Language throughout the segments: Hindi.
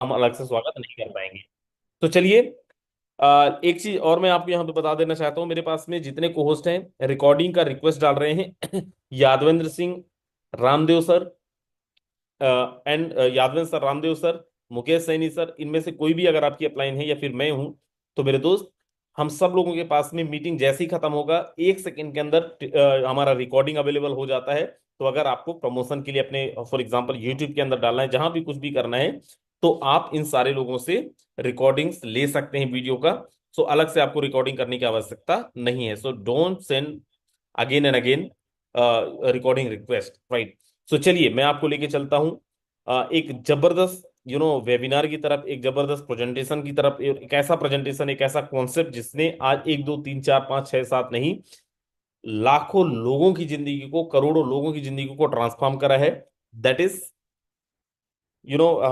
हम अलग से स्वागत नहीं कर पाएंगे। तो चलिए, एक चीज और मैं आपको यहाँ पे बता देना चाहता हूँ। मेरे पास में जितने को होस्ट हैं रिकॉर्डिंग का रिक्वेस्ट डाल रहे हैं Yadvendra Singh, Ramdev sir, and Yadvendra sir, Ramdev sir, Mukesh Saini sir, इनमें से कोई भी अगर आपकी अपलाइन है या फिर मैं हूं, तो मेरे दोस्त, हम सब लोगों के पास में मीटिंग जैसे ही खत्म होगा 1 सेकंड के अंदर हमारा रिकॉर्डिंग अवेलेबल हो जाता है। तो अगर आपको प्रमोशन के लिए अपने फॉर एग्जांपल यूट्यूब के अंदर डालना है, जहां भी कुछ भी करना है, तो आप इन सारे लोगों से रिकॉर्डिंग्स ले सकते हैं वीडियो का। सो अलग से आपको रिकॉर्डिंग करने की आवश्यकता नहीं है। So don't send again and again recording request, right. So चलिए, मैं आपको लेके चलता हूँ एक जबरदस्त वेबिनार की तरफ, एक जबरदस्त प्रेजेंटेशन की तरफ, एक ऐसा प्रेजेंटेशन, एक ऐसा कॉन्सेप्ट जिसने आज एक दो तीन चार पांच छह सात नहीं, लाखों लोगों की जिंदगी को, करोड़ों लोगों की जिंदगी को ट्रांसफॉर्म करा है। दैट इज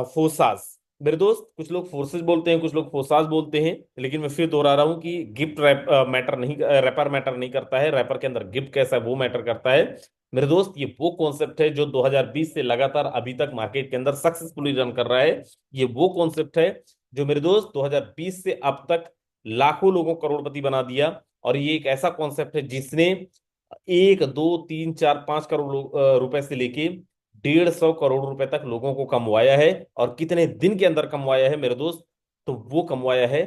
फोसास। मेरे दोस्त, कुछ लोग फोर्सेस बोलते हैं, कुछ लोग फोसास बोलते हैं, लेकिन मैं फिर दोहरा रहा हूं कि गिफ्ट मैटर नहीं, रैपर मैटर नहीं करता है। रैपर के अंदर गिफ्ट कैसा है वो मैटर करता है। मेरे दोस्त, ये वो कॉन्सेप्ट है जो 2020 से लगातार अभी तक मार्केट के अंदर सक्सेसफुली रन कर रहा है। ये वो कॉन्सेप्ट है जो मेरे दोस्त 2020 से अब तक लाखों लोगों को करोड़पति बना दिया। और ये एक ऐसा कॉन्सेप्ट है जिसने 1 2 3 4 5 करोड़ रुपए से लेके 150 करोड़ रुपए तक लोगों को कमवाया है। और कितने दिन के अंदर कमवाया है मेरे दोस्त? तो वो कमवाया है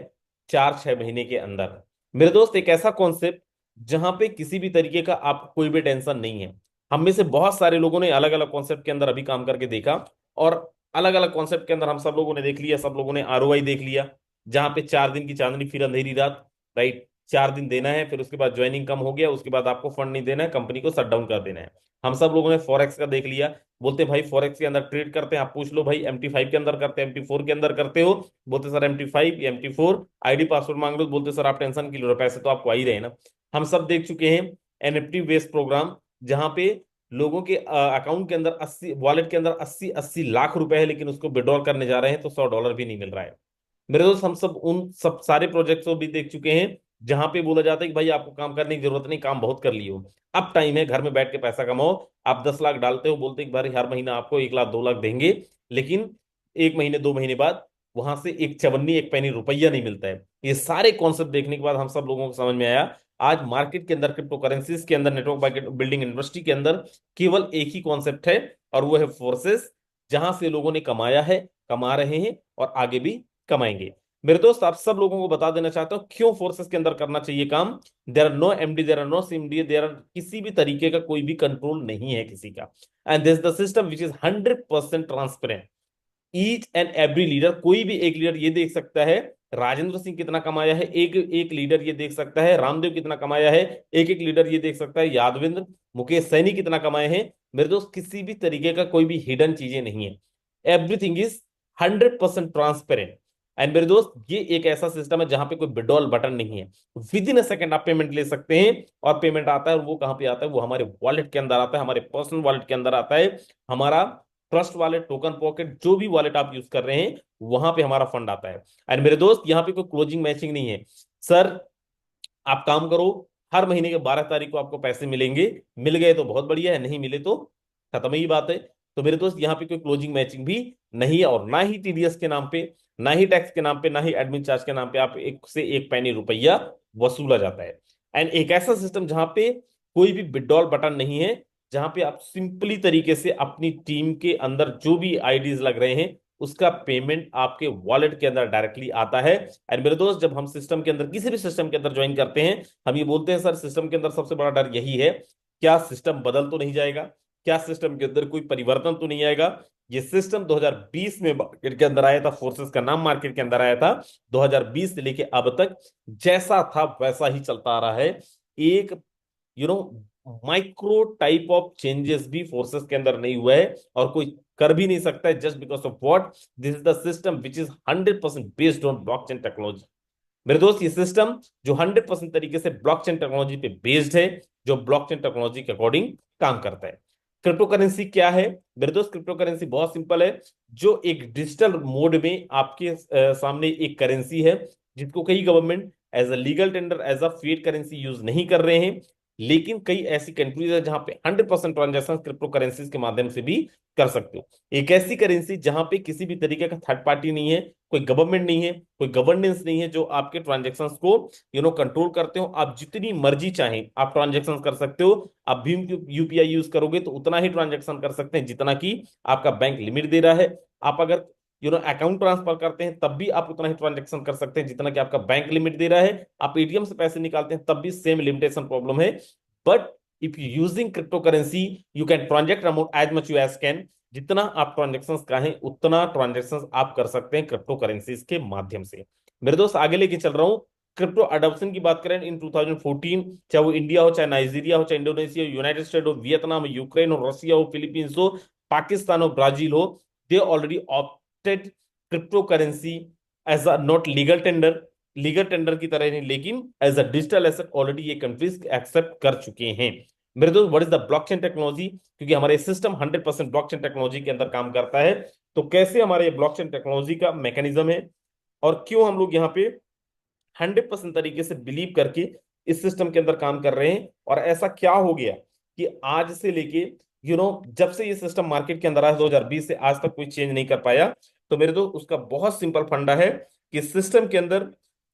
4 6 महीने के अंदर। मेरे दोस्त, एक ऐसा कॉन्सेप्ट जहां पे किसी भी तरीके का आपको कोई भी टेंशन नहीं है। हम में से बहुत सारे लोगों ने अलग अलग कॉन्सेप्ट के अंदर अभी काम करके देखा, और अलग अलग कॉन्सेप्ट के अंदर हम सब लोगों ने देख लिया, सब लोगों ने आरओआई देख लिया। जहां पे 4 दिन की चांदनी फिर अंधेरी रात, राइट। 4 दिन देना है, फिर उसके बाद ज्वाइनिंग कम हो गया, उसके बाद आपको फंड नहीं देना है, कंपनी को शट डाउन कर देना है। हम सब लोगों ने फॉरेक्स का देख लिया। बोलते भाई फॉरेक्स के अंदर ट्रेड करते हैं, आप पूछ लो भाई MT5 के अंदर करते हैं, MT4 के अंदर करते हो? बोलते सर MT5 या MT4, आईडी पासवर्ड मांग लो। बोलते सर आप टेंशन क्यों ले रहे हो, पैसे तो आपको आ ही रहे हैं ना। हम सब देख चुके हैं एनएफटी बेस्ड प्रोग्राम, जहां पे लोगों के अकाउंट के अंदर 80, वॉलेट के अंदर 80 80 लाख रुपए है, लेकिन उसको विड्रॉल करने जा रहे हैं तो $100 भी नहीं मिल रहा है। मेरे दोस्त, हम सब उन सब सारे प्रोजेक्ट्स को भी देख चुके हैं जहां पे बोला जाता है कि भाई आपको काम करने की जरूरत नहीं, काम बहुत कर लियो, अब टाइम है घर में बैठ के पैसा कमाओ। आप 10 लाख डालते हो, बोलते हैं कि भाई हर महीना आपको 1 लाख 2 लाख देंगे, लेकिन 1 महीने 2 महीने बाद वहां से एक चवन्नी एक पैनी रुपया नहीं मिलता है। ये सारे कॉन्सेप्ट देखने के बाद हम सब लोगों को समझ में आया, आज मार्केट के अंदर, क्रिप्टो करेंसीज के अंदर, नेटवर्क बिल्डिंग इंडस्ट्री के अंदर केवल एक ही कॉन्सेप्ट है, और वो है फोर्सेस। जहां से लोगों ने कमाया है, कमा रहे हैं, और आगे भी कमाएंगे। मेरे दोस्त, आप सब लोगों को बता देना चाहता हूं क्यों फोर्सेस के अंदर करना चाहिए काम। There are no MD, there are no CMD, there are किसी भी तरीके का कोई भी कंट्रोल नहीं है किसी का। And this the system which is 100% transparent. Each and every leader, कोई भी एक लीडर ये देख सकता है राजेंद्र सिंह कितना कमाया है, एक एक लीडर ये देख सकता है रामदेव कितना कमाया है, एक एक लीडर ये देख सकता है यादवेंद्र, मुकेश सैनी कितना कमाए हैं। मेरे दोस्त, किसी भी तरीके का कोई भी हिडन चीजें नहीं है। Everything is 100% transparent. एंड मेरे दोस्त, ये एक ऐसा सिस्टम है जहां पे कोई विड्रॉल बटन नहीं है। विद इन अ सेकंड आप पेमेंट ले सकते हैं, और पेमेंट आता है, और वो कहां पे आता है? वो हमारे वॉलेट के अंदर आता है, हमारे पर्सनल वॉलेट के अंदर आता है। हमारा ट्रस्ट वॉलेट, टोकन पॉकेट, जो भी वॉलेट आप यूज कर रहे हैं, वहां पे हमारा फंड आता है। एंड मेरे दोस्त, यहाँ पे कोई क्लोजिंग मैचिंग नहीं है। सर, आप काम करो, हर महीने के 12 तारीख को आपको पैसे मिलेंगे। मिल गए तो बहुत बढ़िया है, नहीं मिले तो खत्म ही बात है। तो मेरे दोस्त, यहाँ पे कोई क्लोजिंग मैचिंग भी नहीं है, और ना ही टीडीएस के नाम पे, ना ही टैक्स के नाम पे, ना ही एडमिन चार्ज के नाम पे आप एक से एक पैनी रुपया वसूला जाता है। एंड एक ऐसा सिस्टम जहां पे कोई भी विड्रॉल बटन नहीं है, जहां पे आप सिंपली तरीके से अपनी टीम के अंदर जो भी आईडीज लग रहे हैं, उसका पेमेंट आपके वॉलेट के अंदर डायरेक्टली आता है। एंड मेरे दोस्त, जब हम सिस्टम के अंदर, किसी भी सिस्टम के अंदर ज्वाइन करते हैं, हम ये बोलते हैं सर सिस्टम के अंदर सबसे बड़ा डर यही है, क्या सिस्टम बदल तो नहीं जाएगा, क्या सिस्टम के अंदर कोई परिवर्तन तो नहीं आएगा। ये सिस्टम 2020 में मार्केट के अंदर आया था, फोर्सेस का नाम मार्केट के अंदर आया था। 2020 से लेके अब तक जैसा था वैसा ही चलता आ रहा है। एक you know micro type of changes भी फोर्सेस के अंदर नहीं हुआ है, और कोई कर भी नहीं सकता है। Just because of what? This is the system which is 100% based on blockchain technology. मेरे दोस्त, ये सिस्टम जो 100% तरीके से ब्लॉकचेन टेक्नोलॉजी पे बेस्ड है, जो ब्लॉकचेन टेक्नोलॉजी के अकॉर्डिंग काम करता है। क्रिप्टो करेंसी क्या है मेरे दोस्त? क्रिप्टो करेंसी बहुत सिंपल है, जो एक डिजिटल मोड में आपके सामने एक करेंसी है, जिसको कई government as a legal tender, as a fiat currency use नहीं कर रहे हैं। लेकिन कई ऐसी कंट्रीज है जहां पे 100% ट्रांजेक्शन क्रिप्टो करेंसीज के माध्यम से भी कर सकते हो। एक ऐसी करेंसी जहां पे किसी भी तरीके का थर्ड पार्टी नहीं है, कोई गवर्नमेंट नहीं है, कोई गवर्नेंस नहीं है जो आपके ट्रांजेक्शन्स को कंट्रोल करते हो। आप जितनी मर्जी चाहें आप ट्रांजेक्शन कर सकते हो। आप भीम यूपीआई यूज करोगे तो उतना ही ट्रांजेक्शन कर सकते हैं जितना कि आपका बैंक लिमिट दे रहा है। आप अगर अकाउंट ट्रांसफर करते हैं तब भी आप उतना ही ट्रांजेक्शन कर सकते हैं जितना कि आपका बैंक लिमिट दे रहा है। आप एटीएम से पैसे निकालते हैं तब भी सेम लिमिटेशन प्रॉब्लम है। But if you using crypto currency you can transact amount as much you as can. जितना आप ट्रांजेक्शन चाहें उतना ट्रांजेक्शन आप कर सकते हैं क्रिप्टो करेंसीज के माध्यम से। मेरे दोस्त आगे लेके चल रहा हूं। क्रिप्टो अडॉप्शन की बात करें इन 2014, चाहे वो इंडिया हो, चाहे नाइजीरिया हो, चाहे इंडोनेशिया हो, यूनाइटेड स्टेट हो, वियतनाम हो, यूक्रेन हो, रशिया हो, फिलीपींस हो, पाकिस्तान हो, ब्राजील हो, they already opted crypto currency as a not legal tender. Legal tender की तरह नहीं लेकिन as a digital asset already ये कंट्रीज एक्सेप्ट कर चुके हैं। मेरे दोस्त what is the blockchain technology? क्योंकि हमारे सिस्टम 100% ब्लॉकचेन टेक्नोलॉजी के अंदर काम करता है। तो कैसे हमारे ब्लॉकचेन टेक्नोलॉजी का मैकेनिज्म है और क्यों हम लोग यहाँ पे 100% तरीके से बिलीव करके इस सिस्टम के अंदर काम कर रहे हैं, और ऐसा क्या हो गया कि आज से लेके जब से ये सिस्टम मार्केट के अंदर आया 2020 से आज तक कोई चेंज नहीं कर पाया। तो मेरे दोस्त उसका बहुत सिंपल फंडा है कि सिस्टम के अंदर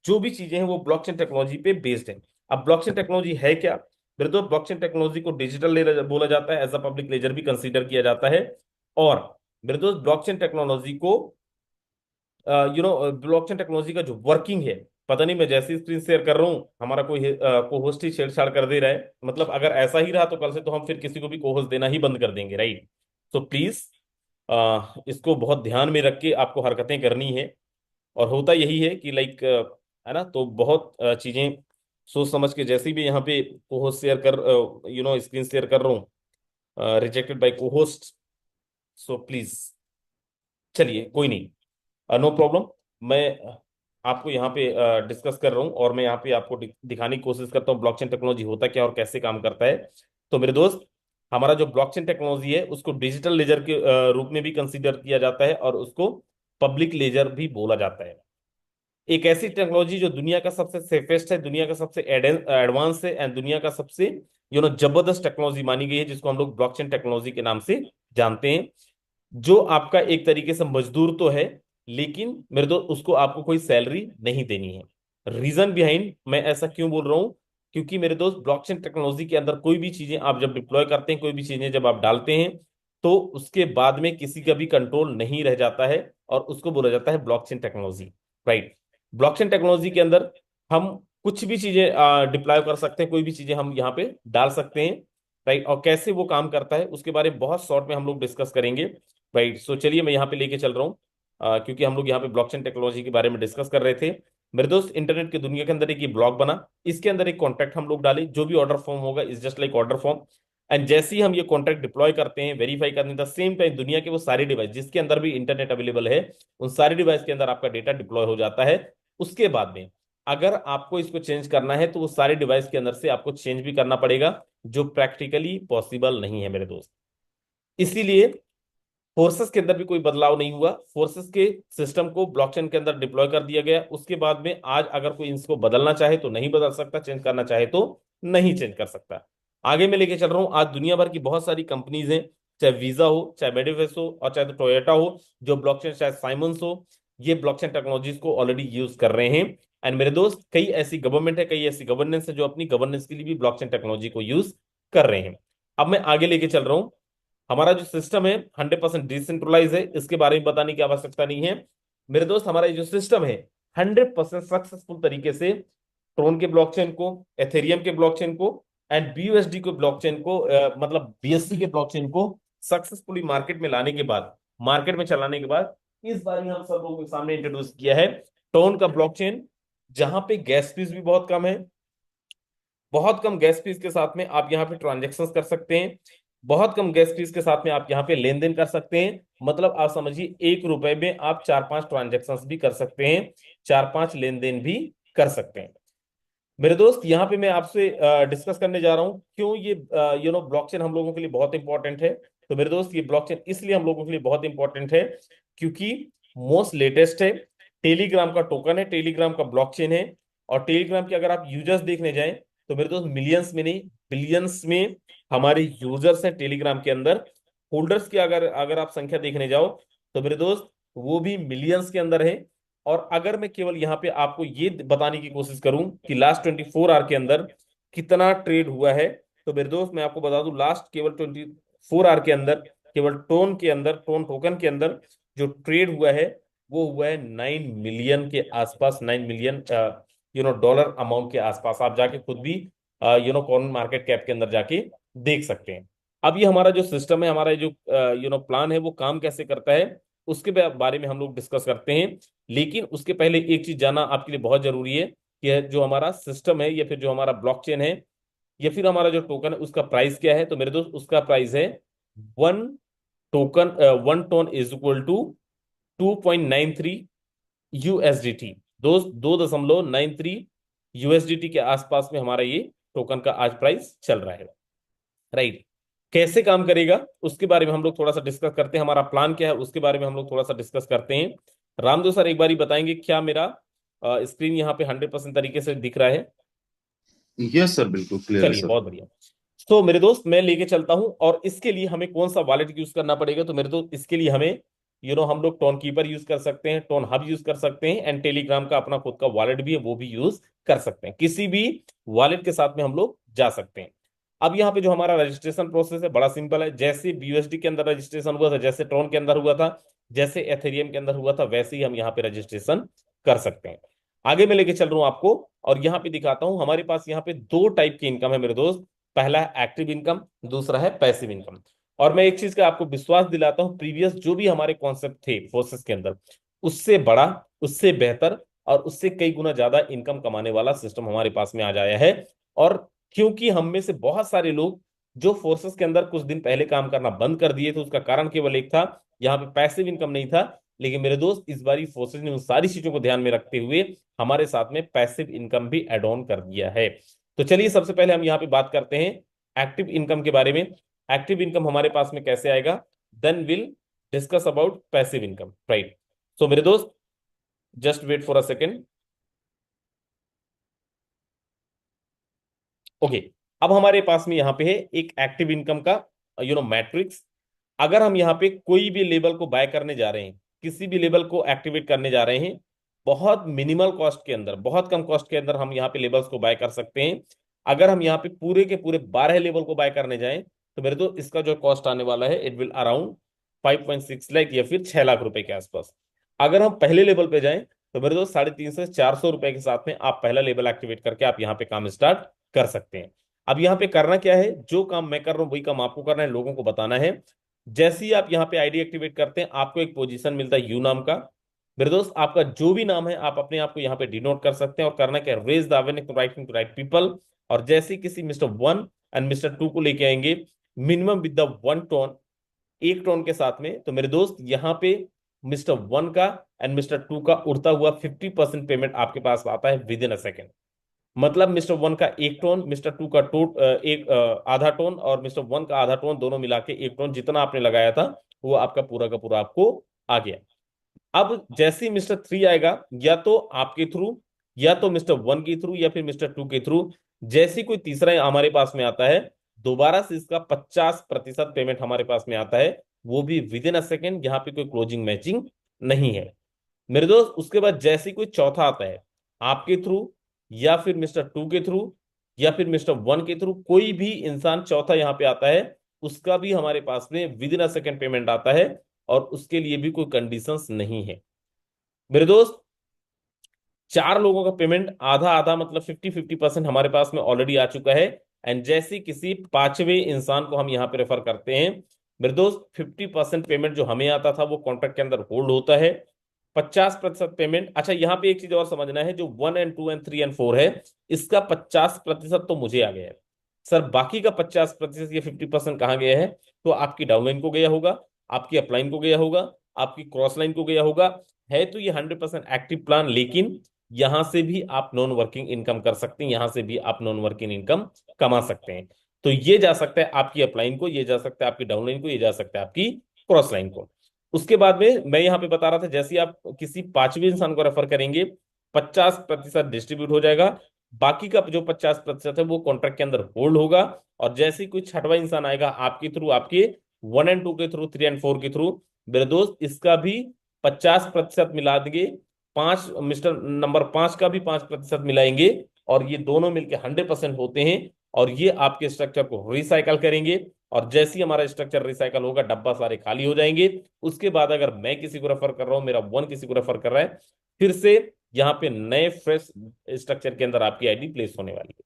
जो भी चीजें हैं वो ब्लॉकचेन टेक्नोलॉजी पे बेस्ड है। अब ब्लॉकचेन टेक्नोलॉजी है क्या? मेरे दोस्त ब्लॉकचेन टेक्नोलॉजी को डिजिटल लेजर बोला जाता है, एज अ पब्लिक लेजर भी कंसीडर किया जाता है। और मेरे दोस्त ब्लॉकचेन टेक्नोलॉजी को ब्लॉकचेन टेक्नोलॉजी का जो वर्किंग है, पता नहीं मैं जैसी स्क्रीन शेयर कर रहा हूँ हमारा कोई को होस्ट ही छेड़छाड़ कर दे रहा है। मतलब अगर ऐसा ही रहा तो कल से तो हम फिर किसी को भी को होस्ट देना ही बंद कर देंगे, राइट? तो प्लीज इसको बहुत ध्यान में रख के आपको हरकतें करनी है। और होता यही है कि लाइक है ना, तो बहुत चीजें सोच समझ के जैसे भी यहाँ पे को होस्ट शेयर कर स्क्रीन शेयर कर रहा हूँ, रिजेक्टेड बाय को होस्ट। सो प्लीज, चलिए कोई नहीं, नो प्रॉब्लम। मैं आपको यहाँ पे डिस्कस कर रहा हूँ और मैं यहाँ पे आपको दिखाने की कोशिश करता हूँ ब्लॉकचेन टेक्नोलॉजी होता क्या और कैसे काम करता है। तो मेरे दोस्त, हमारा जो ब्लॉकचेन टेक्नोलॉजी है उसको डिजिटल लेजर के रूप में भी कंसीडर किया जाता है और उसको पब्लिक लेजर भी बोला जाता है। एक ऐसी टेक्नोलॉजी जो दुनिया का सबसे सेफेस्ट है, दुनिया का सबसे एडवांस है एंड दुनिया का सबसे जबरदस्त टेक्नोलॉजी मानी गई है, जिसको हम लोग ब्लॉकचेन टेक्नोलॉजी के नाम से जानते हैं। जो आपका एक तरीके से मजदूर तो है, लेकिन मेरे दोस्त उसको आपको कोई सैलरी नहीं देनी है। रीजन बिहाइंड मैं ऐसा क्यों बोल रहा हूं? क्योंकि मेरे दोस्त ब्लॉकचेन टेक्नोलॉजी के अंदर कोई भी चीजें आप जब डिप्लॉय करते हैं, कोई भी चीजें जब आप डालते हैं, तो उसके बाद में किसी का भी कंट्रोल नहीं रह जाता है और उसको बोला जाता है blockchain technology, right? Blockchain technology के अंदर हम कुछ भी चीजें डिप्लॉय कर सकते हैं, कोई भी चीजें हम यहाँ पे डाल सकते हैं, राइट? और कैसे वो काम करता है उसके बारे में बहुत शॉर्ट में हम लोग डिस्कस करेंगे, राइट? सो चलिए मैं यहाँ पे लेके चल रहा हूँ, क्योंकि हम लोग यहाँ पे ब्लॉकचेन टेक्नोलॉजी के बारे में डिस्कस कर रहे थे। मेरे दोस्त, इंटरनेट की दुनिया के अंदर एक ये ब्लॉग बना, इसके अंदर एक कॉन्ट्रैक्ट हम लोग डाले, जो भी ऑर्डर फॉर्म होगा is just like order form. And जैसे ही हम ये कॉन्ट्रैक्ट डिप्लॉय करते हैं, वेरीफाई करने द सेम टाइम दुनिया के वो सारे डिवाइस जिसके अंदर भी इंटरनेट अवेलेबल है, उन सारे डिवाइस के अंदर आपका डेटा डिप्लॉय हो जाता है। उसके बाद में अगर आपको इसको चेंज करना है तो वो सारे डिवाइस के अंदर से आपको चेंज भी करना पड़ेगा, जो प्रैक्टिकली पॉसिबल नहीं है मेरे दोस्त। इसीलिए फोर्सेस के अंदर भी कोई बदलाव नहीं हुआ, फोर्सेस के सिस्टम को ब्लॉकचेन के अंदर डिप्लॉय कर दिया गया। उसके बाद में आज अगर कोई इसको बदलना चाहे तो नहीं बदल सकता, चेंज करना चाहे तो नहीं चेंज कर सकता। आगे मैं लेके चल रहा हूं, आज दुनिया भर की बहुत सारी कंपनीज हैं, चाहे वीजा हो, चाहे मेडिवेस हो, और चाहे तो टोयोटा हो, जो ब्लॉकचेन, चाहे साइमंस हो, ये ब्लॉकचेन टेक्नोलॉजीज को ऑलरेडी यूज कर रहे हैं। एंड मेरे दोस्त, कई ऐसी गवर्नमेंट है, कई ऐसी गवर्नेंस है जो अपनी गवर्नेंस के लिए भी ब्लॉकचेन टेक्नोलॉजी को यूज कर रहे हैं। अब मैं आगे लेके चल रहा हूँ। हमारा जो सिस्टम है 100% डिसेंट्रलाइज है, इसके बारे में बताने की आवश्यकता नहीं है। मेरे दोस्त, हमारा ये जो सिस्टम है 100% सक्सेसफुल तरीके से ट्रोन के ब्लॉकचेन को, एथेरियम के ब्लॉकचेन को एंड बीयूएसडी के ब्लॉकचेन को, मतलब बीएससी के ब्लॉकचेन को सक्सेसफुली मार्केट में लाने के बाद, मार्केट में चलाने के बाद, इस बार हम सब लोगों के सामने इंट्रोड्यूस किया है टोन का ब्लॉकचेन, जहां पे गैस फीस भी बहुत कम है। बहुत कम गैस फीस के साथ में आप यहाँ पे ट्रांजेक्शन कर सकते हैं। बहुत कम गैस फीस के साथ में आप यहाँ पे लेन देन कर सकते हैं। मतलब आप समझिए 1 रुपए में आप 4-5 ट्रांजेक्शन भी कर सकते हैं, 4-5 लेन देन भी कर सकते हैं। मेरे दोस्त, यहाँ पे मैं आपसे डिस्कस करने जा रहा हूँ क्यों ये ब्लॉकचेन हम लोगों के लिए बहुत इंपॉर्टेंट है। तो मेरे दोस्त, ये ब्लॉकचेन इसलिए हम लोगों के लिए बहुत इंपॉर्टेंट है क्योंकि मोस्ट लेटेस्ट है, टेलीग्राम का टोकन है, टेलीग्राम का ब्लॉकचेन है। और टेलीग्राम के अगर आप यूजर्स देखने जाएं तो मेरे दोस्त मिलियंस में नहीं, बिलियंस में हमारे यूजर्स हैं टेलीग्राम के अंदर। होल्डर्स की अगर अगर आप संख्या देखने जाओ तो मेरे दोस्त वो भी मिलियंस के अंदर है। और अगर मैं केवल यहाँ पे आपको ये बताने की कोशिश करूं कि लास्ट 24 आवर के अंदर कितना ट्रेड हुआ है, तो मेरे दोस्त मैं आपको बता दूं लास्ट केवल 24 आवर के अंदर केवल टोन के अंदर, टोन टोकन के अंदर जो ट्रेड हुआ है वो हुआ है 9 मिलियन के आसपास, 9 मिलियन डॉलर अमाउंट के आसपास। आप जाके खुद भी कॉइन मार्केट कैप के अंदर जाके देख सकते हैं। अब ये हमारा जो सिस्टम है, हमारा जो प्लान है, वो काम कैसे करता है उसके बारे में हम लोग डिस्कस करते हैं। लेकिन उसके पहले एक चीज जानना आपके लिए बहुत जरूरी है कि जो हमारा सिस्टम है या फिर जो हमारा ब्लॉकचेन है या फिर हमारा जो टोकन है उसका प्राइस क्या है। तो मेरे दोस्त उसका प्राइस है one token, 1 ton is equal to 2.93 USDT। दोस्त 2.93 USDT के आसपास में हमारा ये टोकन का आज प्राइस चल रहा है। राइट। कैसे काम करेगा उसके बारे में हम लोग थोड़ा सा डिस्कस करते हैं, हमारा प्लान क्या है उसके बारे में हम लोग थोड़ा सा डिस्कस करते हैं। रामदेव सर एक बार ही बताएंगे क्या मेरा स्क्रीन यहाँ पे 100% तरीके से दिख रहा है? यस सर, बिल्कुल क्लियर है चलिए सर। बहुत बढ़िया। तो मेरे दोस्त मैं लेके चलता हूं, और इसके लिए हमें कौन सा वॉलेट यूज करना पड़ेगा? तो मेरे दोस्त इसके लिए हमें हम लोग टोन कीपर यूज कर सकते हैं, टोन हब यूज कर सकते हैं, एंड टेलीग्राम का अपना खुद का वॉलेट भी है वो भी यूज कर सकते हैं। किसी भी वॉलेट के साथ में हम लोग जा सकते हैं। अब यहाँ पे जो हमारा रजिस्ट्रेशन प्रोसेस है बड़ा सिंपल है। जैसे BUSD के अंदर रजिस्ट्रेशन हुआ था, जैसे ट्रोन के अंदर हुआ था, जैसे एथेरियम के अंदर हुआ था, वैसे ही हम यहाँ पे रजिस्ट्रेशन कर सकते हैं। आगे मैं लेके चल रहा हूं आपको, और यहाँ पे दिखाता हूं हमारे पास यहाँ पे दो टाइप की इनकम है मेरे दोस्त। पहला है एक्टिव इनकम, दूसरा है पैसिव इनकम। और मैं एक चीज का आपको विश्वास दिलाता हूं, प्रीवियस जो भी हमारे कॉन्सेप्ट थे फोर्सेस के अंदर, उससे बड़ा, उससे बेहतर और उससे कई गुना ज्यादा इनकम कमाने वाला सिस्टम हमारे पास में आ जाया है। और क्योंकि हम में से बहुत सारे लोग जो फोर्सेस के अंदर कुछ दिन पहले काम करना बंद कर दिए थे, उसका कारण केवल एक था, यहाँ पे पैसिव इनकम नहीं था। लेकिन मेरे दोस्त इस बारी फोर्सेस ने उन सारी चीजों को ध्यान में रखते हुए हमारे साथ में पैसिव इनकम भी एड ऑन कर दिया है। तो चलिए सबसे पहले हम यहाँ पे बात करते हैं एक्टिव इनकम के बारे में। एक्टिव इनकम हमारे पास में कैसे आएगा, then will discuss about passive income. Right. So मेरे दोस्त just wait for a second. Okay. अब हमारे पास में यहाँ पे है एक एक्टिव इनकम का मैट्रिक्स। अगर हम यहाँ पे कोई भी लेबल को बाय करने जा रहे हैं, किसी भी लेबल को एक्टिवेट करने जा रहे हैं, बहुत मिनिमल कॉस्ट के अंदर, बहुत कम कॉस्ट के अंदर हम यहाँ पे लेबल्स को बाय कर सकते हैं। अगर हम यहाँ पे पूरे के पूरे 12 लेबल को बाय करने जाएं तो मेरे तो इसका जो कॉस्ट आने वाला है इट विल अराउंड 5.6 लाख या फिर 6 लाख रुपए के आसपास। अगर हम पहले लेवल पे जाएं तो मेरे दोस्त 350 से 400 रुपए के साथ में आप पहला लेवल एक्टिवेट करके आप यहाँ पे काम स्टार्ट कर सकते हैं। अब यहाँ पे करना क्या है, जो काम मैं कर रहा हूँ वही काम आपको करना है, लोगों को बताना है। जैसे ही आप यहाँ पे आईडी एक्टिवेट करते हैं आपको एक पोजीशन मिलता है यू नाम का। मेरे दोस्त आपका जो भी नाम है आप अपने आप को यहाँ पे डिनोट कर सकते हैं, और करना क्या, raise the awareness to writing to right people. और जैसे ही किसी मिस्टर 1 एंड मिस्टर 2 को लेके आएंगे मिनिमम विद द 1 टोन, एक टोन के साथ में, तो मेरे दोस्त यहाँ पे मिस्टर 1 का एंड मिस्टर 2 का उड़ता हुआ 50% पेमेंट आपके पास आता है विद इन अ सेकेंड। मतलब मिस्टर 1 का एक टोन, मिस्टर 2 का आधा टोन, और मिस्टर 1 का आधा टोन, दोनों मिला के एक टोन जितना आपने लगाया था वो आपका पूरा का पूरा आपको आ गया। अब जैसे ही मिस्टर 3 आएगा, या तो आपके थ्रू, या तो मिस्टर 1 के थ्रू, या फिर मिस्टर 2 के थ्रू, जैसी कोई तीसरा हमारे पास में आता है, दोबारा से इसका 50% पेमेंट हमारे पास में आता है, वो भी विद इन अ सेकेंड। यहाँ पे कोई क्लोजिंग मैचिंग नहीं है मेरे दोस्त। उसके बाद जैसे ही कोई चौथा आता है आपके थ्रू, या फिर मिस्टर 2 के थ्रू, या फिर मिस्टर 1 के थ्रू, कोई भी इंसान चौथा यहाँ पे आता है, उसका भी हमारे पास में with in a second payment आता है, और उसके लिए भी कोई कंडीशंस नहीं है मेरे दोस्त। चार लोगों का पेमेंट आधा आधा, मतलब 50-50% हमारे पास में ऑलरेडी आ चुका है। एंड जैसे किसी पांचवें इंसान को हम यहाँ पे रेफर करते हैं मेरे दोस्त, 50% पेमेंट जो हमें आता था वो कॉन्ट्रैक्ट के अंदर होल्ड होता है। 50% पेमेंट, अच्छा यहाँ पे एक चीज और समझना है, जो 1 and 2 and 3 and 4 है, इसका 50% तो मुझे आ गया है। सर बाकी का 50% या 50% कहाँ गया है? तो आपकी डाउनलाइन को गया होगा, आपकी अपलाइन को गया होगा, आपकी क्रॉस लाइन को गया होगा। है तो ये 100% एक्टिव प्लान, लेकिन यहां से भी आप नॉन वर्किंग इनकम कर सकते हैं, यहां से भी आप नॉन वर्किंग इनकम कमा सकते हैं। तो ये जा सकता है आपकी अपलाइन को, ये जा सकता है आपकी डाउनलाइन को, ये जा सकता है आपकी क्रॉस लाइन को। उसके बाद में मैं यहाँ पे बता रहा था, जैसे ही आप किसी पांचवें इंसान को रेफर करेंगे 50% डिस्ट्रीब्यूट हो जाएगा, बाकी का जो 50% है वो कॉन्ट्रैक्ट के अंदर होल्ड होगा। और जैसे ही कोई छठवां इंसान आएगा आपके थ्रू, आपके 1 और 2 के थ्रू, 3 और 4 के थ्रू, मेरे दोस्त इसका भी 50% मिला देंगे। पांच मिस्टर नंबर 5 का भी 5% मिलाएंगे, और ये दोनों मिलके 100% होते हैं। और ये आपके स्ट्रक्चर को रिसाइकल करेंगे। और जैसे ही हमारा स्ट्रक्चर रिसाइकल होगा, डब्बा सारे खाली हो जाएंगे। उसके बाद अगर मैं किसी को रेफर कर रहा हूं, मेरा वन किसी को रेफर कर रहा है, फिर से यहाँ पे नए फ्रेश स्ट्रक्चर के अंदर आपकी आईडी प्लेस होने वाली है।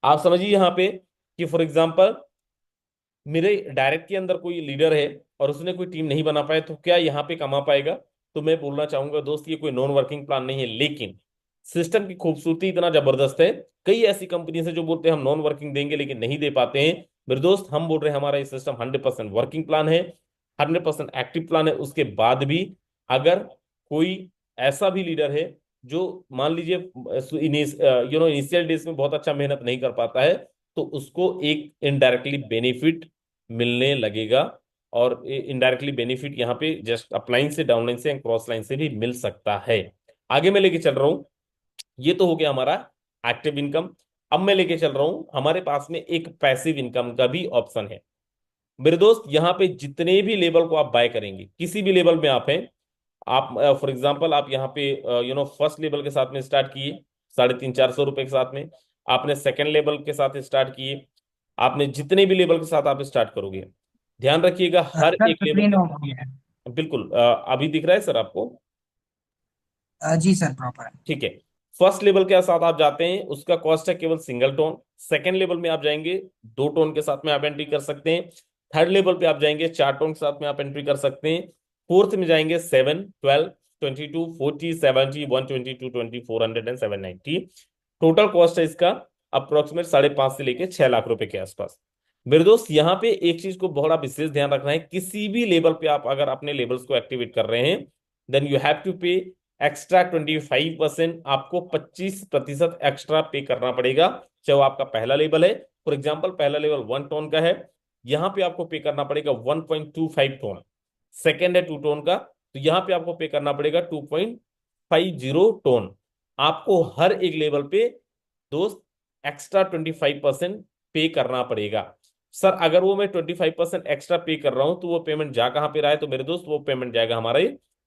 आप समझिए यहाँ पे कि फॉर एग्जांपल मेरे डायरेक्ट के अंदर कोई लीडर है और उसने कोई टीम नहीं बना पाया, तो क्या यहाँ पे कमा पाएगा? तो मैं बोलना चाहूंगा दोस्त, ये कोई नॉन वर्किंग प्लान नहीं है, लेकिन सिस्टम की खूबसूरती इतना जबरदस्त है। कई ऐसी कंपनीज है जो बोलते हैं हम नॉन वर्किंग देंगे लेकिन नहीं दे पाते हैं। मेरे दोस्त हम बोल रहे हैं हमारा ये सिस्टम 100% वर्किंग प्लान है, 100% एक्टिव प्लान है। उसके बाद भी अगर कोई ऐसा भी लीडर है जो मान लीजिए इनिशियल डेज में बहुत अच्छा मेहनत नहीं कर पाता है, तो उसको एक इनडायरेक्टली बेनिफिट मिलने लगेगा। और इनडायरेक्टली बेनिफिट यहाँ पे जस्ट अपलाइन से, डाउनलाइन से, क्रॉस लाइन से भी मिल सकता है। आगे मैं लेके चल रहा हूं। ये तो हो गया हमारा एक्टिव इनकम। अब मैं लेके चल रहा हूं, हमारे पास में एक पैसिव इनकम का भी ऑप्शन है। मेरे दोस्त यहाँ पे जितने भी लेवल को आप बाय करेंगे, किसी भी लेवल में आप हैं, आप फॉर एग्जांपल आप यहाँ पे फर्स्ट लेवल के साथ में स्टार्ट किए 350-400 रुपए के साथ में, आपने सेकंड लेवल के साथ स्टार्ट किए, आपने जितने भी लेवल के साथ आप स्टार्ट करोगे, ध्यान रखिएगा हर सर एक लेवल स्क्रीन के ऑफ हो साथ। गया है। बिल्कुल अभी दिख रहा है सर आपको? जी सर, प्रॉपर है। ठीक है। फर्स्ट लेवल के साथ आप जाते हैं, उसका कॉस्ट है केवल सिंगल टोन। सेकंड लेवल में आप जाएंगे, 2 टोन के साथ में आप एंट्री कर सकते हैं। थर्ड लेवल पे आप जाएंगे, 4 टोन के साथ में आप एंट्री कर सकते हैं। फोर्थ में जाएंगे 7, 12, 22, 40, 70, 120, 220, 400 एंड 790। टोटल कॉस्ट है इसका अप्रोक्सीमेट 5.5 से लेके 6 लाख रुपए के आसपास। मेरे दोस्त यहाँ पे एक चीज को बड़ा विशेष ध्यान रखना है, किसी भी लेवल पे आप अगर अपने लेवल्स को एक्टिवेट कर रहे हैं, देन यू हैव टू पे एक्स्ट्रा 25%। आपको 25% एक्स्ट्रा पे करना पड़ेगा, चाहे वो आपका पहला लेवल है। फॉर एग्जाम्पल पहला लेवल 1 टोन का है, यहां पे आपको पे करना पड़ेगा 1.25 टोन। सेकेंड है 2 टोन का, तो यहां पे आपको पे करना पड़ेगा 2.50 टोन। आपको हर एक लेवल पे दोस्त एक्स्ट्रा 25% पे करना पड़ेगा। सर अगर वो मैं 25% एक्स्ट्रा पे कर रहा हूं, तो वो पेमेंट जा कहां पे रहा है? तो मेरे दोस्त वो पेमेंट जाएगा हमारे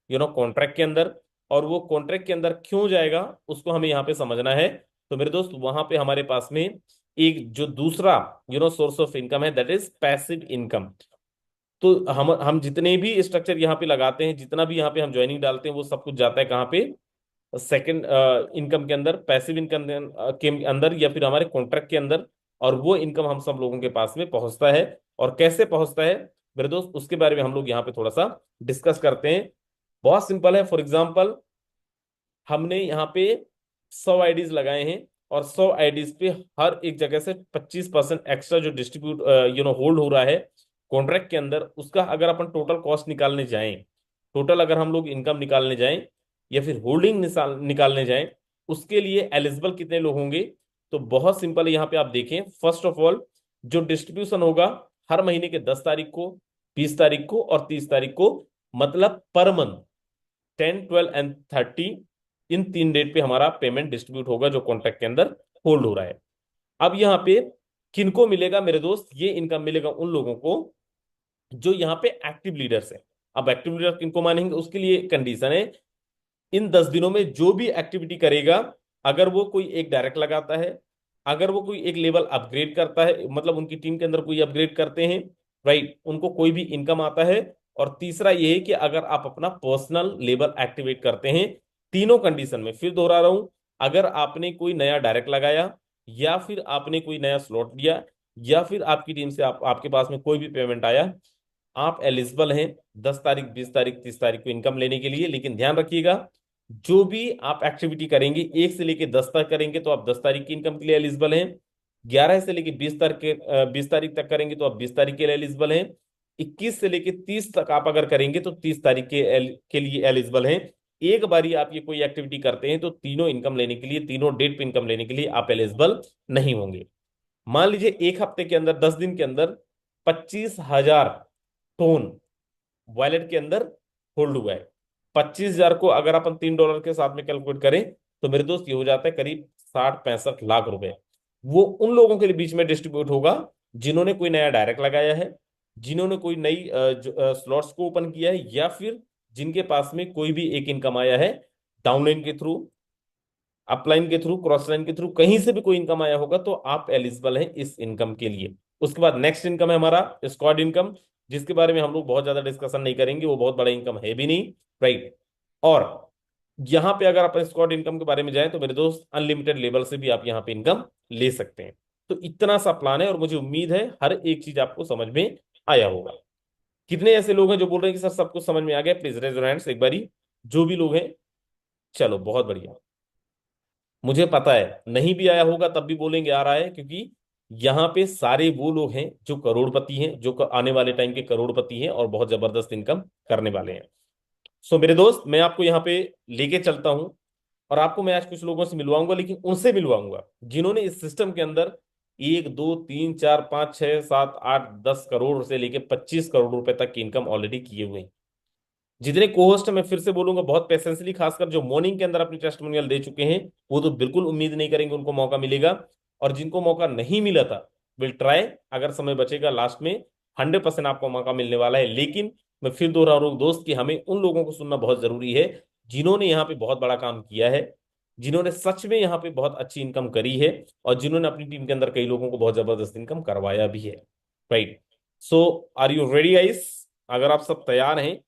कॉन्ट्रैक्ट के अंदर। और वो कॉन्ट्रैक्ट के अंदर क्यों जाएगा, उसको हमें यहाँ पे समझना है। तो मेरे दोस्त वहां पे हमारे पास में एक जो दूसरा सोर्स ऑफ इनकम है, दैट इज पैसिव इनकम। तो हम जितने भी स्ट्रक्चर यहाँ पे लगाते हैं, जितना भी यहाँ पे हम ज्वाइनिंग डालते हैं, वो सब कुछ जाता है कहाँ पे? सेकंड इनकम के अंदर, पैसिव इनकम के अंदर, या फिर हमारे कॉन्ट्रैक्ट के अंदर। और वो इनकम हम सब लोगों के पास में पहुंचता है। और कैसे पहुंचता है मेरे दोस्त, उसके बारे में हम लोग यहाँ पे थोड़ा सा डिस्कस करते हैं। बहुत सिंपल है। फॉर एग्जाम्पल हमने यहाँ पे 100 आईडीज लगाए हैं, और 100 आईडीज पे हर एक जगह से 25% एक्स्ट्रा जो डिस्ट्रीब्यूट होल्ड हो रहा है कॉन्ट्रैक्ट के अंदर, उसका अगर अपन टोटल कॉस्ट निकालने जाएं, टोटल अगर हम लोग इनकम निकालने जाएं, या फिर होल्डिंग निकालने जाएं, उसके लिए एलिजिबल कितने लोग होंगे? तो बहुत सिंपल है, यहाँ पे आप देखें। फर्स्ट ऑफ ऑल जो डिस्ट्रीब्यूशन होगा हर महीने के 10 तारीख को, 20 तारीख को और 30 तारीख को, मतलब per month 10, 12 and 30, in 3 date पे हमारा पेमेंट डिस्ट्रीब्यूट होगा जो कॉन्ट्रैक्ट के अंदर होल्ड हो रहा है। अब यहाँ पे किनको मिलेगा मेरे दोस्त? ये इनकम मिलेगा उन लोगों को जो यहाँ पे एक्टिव लीडर्स है। अब एक्टिव लीडर किनको मानेंगे, उसके लिए कंडीशन है, इन 10 दिनों में जो भी एक्टिविटी करेगा, अगर वो कोई एक डायरेक्ट लगाता है, अगर वो कोई एक लेवल अपग्रेड करता है, मतलब उनकी टीम के अंदर कोई अपग्रेड करते हैं, राइट, उनको कोई भी इनकम आता है। और तीसरा ये है कि अगर आप अपना पर्सनल लेवल एक्टिवेट करते हैं। तीनों कंडीशन में फिर दोहरा रहा हूं, अगर आपने कोई नया डायरेक्ट लगाया, या फिर आपने कोई नया स्लॉट लिया, या फिर आपकी टीम से आपके पास में कोई भी पेमेंट आया, आप एलिजिबल हैं 10 तारीख, 20 तारीख, 30 तारीख को इनकम लेने के लिए। लेकिन ध्यान रखिएगा, जो भी आप एक्टिविटी करेंगे 1 से लेके 10 तक करेंगे तो आप 10 तारीख की इनकम के लिए एलिजिबल हैं। 11 से लेके 20 तारीख तक करेंगे तो आप 20 तारीख के लिए एलिजिबल हैं। 21 से लेके 30 तक आप अगर करेंगे तो 30 तारीख के लिए एलिजिबल हैं। एक बारी आप ये कोई एक्टिविटी करते हैं तो तीनों इनकम लेने के लिए, तीनों डेट पे इनकम लेने के लिए आप एलिजिबल नहीं होंगे। मान लीजिए एक हफ्ते के अंदर, 10 दिन के अंदर 25,000 टोन वॉलेट के अंदर होल्ड हुआ है। 25,000 को अगर अपन $3 के साथ में कैलकुलेट करें, तो मेरे दोस्त ये हो जाता है करीब 60-65 लाख रुपए वो उन लोगों के बीच में डिस्ट्रीब्यूट होगा जिन्होंने कोई नया डायरेक्ट लगाया है, जिन्होंने कोई नई स्लॉट्स को ओपन किया है, या फिर जिनके पास में कोई भी एक इनकम आया है डाउनलाइन के थ्रू, अपलाइन के थ्रू, क्रॉस लाइन के थ्रू, कहीं से भी कोई इनकम आया होगा तो आप एलिजिबल हैं इस इनकम के लिए। उसके बाद नेक्स्ट इनकम है हमारा स्क्वाड इनकम, जिसके बारे में हम लोग बहुत ज्यादा डिस्कशन नहीं करेंगे, वो बहुत बड़ा इनकम है भी नहीं, राइट। और यहां पे अगर आप स्क्वाड इनकम के बारे में जाएं तो मेरे दोस्त अनलिमिटेड लेवल से भी आप यहां पे इनकम ले सकते हैं। तो इतना सा प्लान है और मुझे उम्मीद है हर एक चीज आपको समझ में आया होगा। कितने ऐसे लोग हैं जो बोल रहे हैं कि सर सब कुछ समझ में आ गया? प्लीज रेज योर हैंड्स एक बारी, जो भी लोग हैं। चलो बहुत बढ़िया। मुझे पता है नहीं भी आया होगा तब भी बोलेंगे आ रहा है, क्योंकि यहाँ पे सारे वो लोग हैं जो करोड़पति हैं, जो आने वाले टाइम के करोड़पति हैं और बहुत जबरदस्त इनकम करने वाले हैं। सो मेरे दोस्त, मैं आपको यहाँ पे लेके चलता हूँ और आपको मैं आज कुछ लोगों से मिलवाऊंगा, लेकिन उनसे मिलवाऊंगा जिन्होंने इस सिस्टम के अंदर 1 2 3 4 5 6 7 8 10 करोड़ से लेके 25 करोड़ रुपए तक की इनकम ऑलरेडी किए हुए हैं। जितने कोहोस्ट मैं फिर से बोलूंगा बहुत पेशेंसली, खासकर जो मॉर्निंग के अंदर अपनी टेस्टिमोनियल दे चुके हैं, वो तो बिल्कुल उम्मीद नहीं करेंगे उनको मौका मिलेगा। और जिनको मौका नहीं मिला था, विल ट्राई, अगर समय बचेगा लास्ट में 100% आपको मौका मिलने वाला है। लेकिन मैं फिर दोहरा रहा हूं दोस्त कि हमें उन लोगों को सुनना बहुत जरूरी है जिन्होंने यहाँ पे बहुत बड़ा काम किया है, जिन्होंने सच में यहाँ पे बहुत अच्छी इनकम करी है, और जिन्होंने अपनी टीम के अंदर कई लोगों को बहुत जबरदस्त इनकम करवाया भी है, right. So are you ready guys? अगर आप सब तैयार हैं,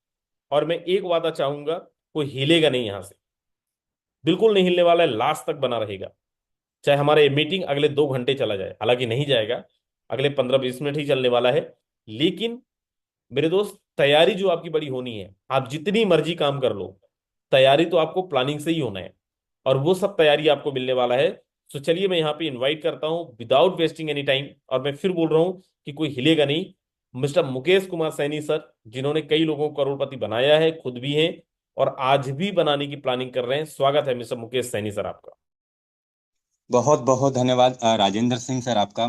और मैं एक वादा चाहूंगा, कोई हिलेगा नहीं यहां से, बिल्कुल नहीं हिलने वाला है, लास्ट तक बना रहेगा। चाहे हमारा ये मीटिंग अगले 2 घंटे चला जाए, हालांकि नहीं जाएगा, अगले 15-20 मिनट ही चलने वाला है। लेकिन मेरे दोस्त, तैयारी जो आपकी बड़ी होनी है, आप जितनी मर्जी काम कर लो, तैयारी तो आपको प्लानिंग से ही होना है, और वो सब तैयारी आपको मिलने वाला है। तो चलिए मैं यहाँ पे इनवाइट करता हूँ विदाउट वेस्टिंग एनी टाइम, और मैं फिर बोल रहा हूँ कि कोई हिलेगा नहीं, मिस्टर मुकेश कुमार सैनी सर, जिन्होंने कई लोगों को करोड़पति बनाया है, खुद भी हैं और आज भी बनाने की प्लानिंग कर रहे हैं। स्वागत है मिस्टर मुकेश सैनी सर आपका। बहुत बहुत धन्यवाद राजेंद्र सिंह सर आपका।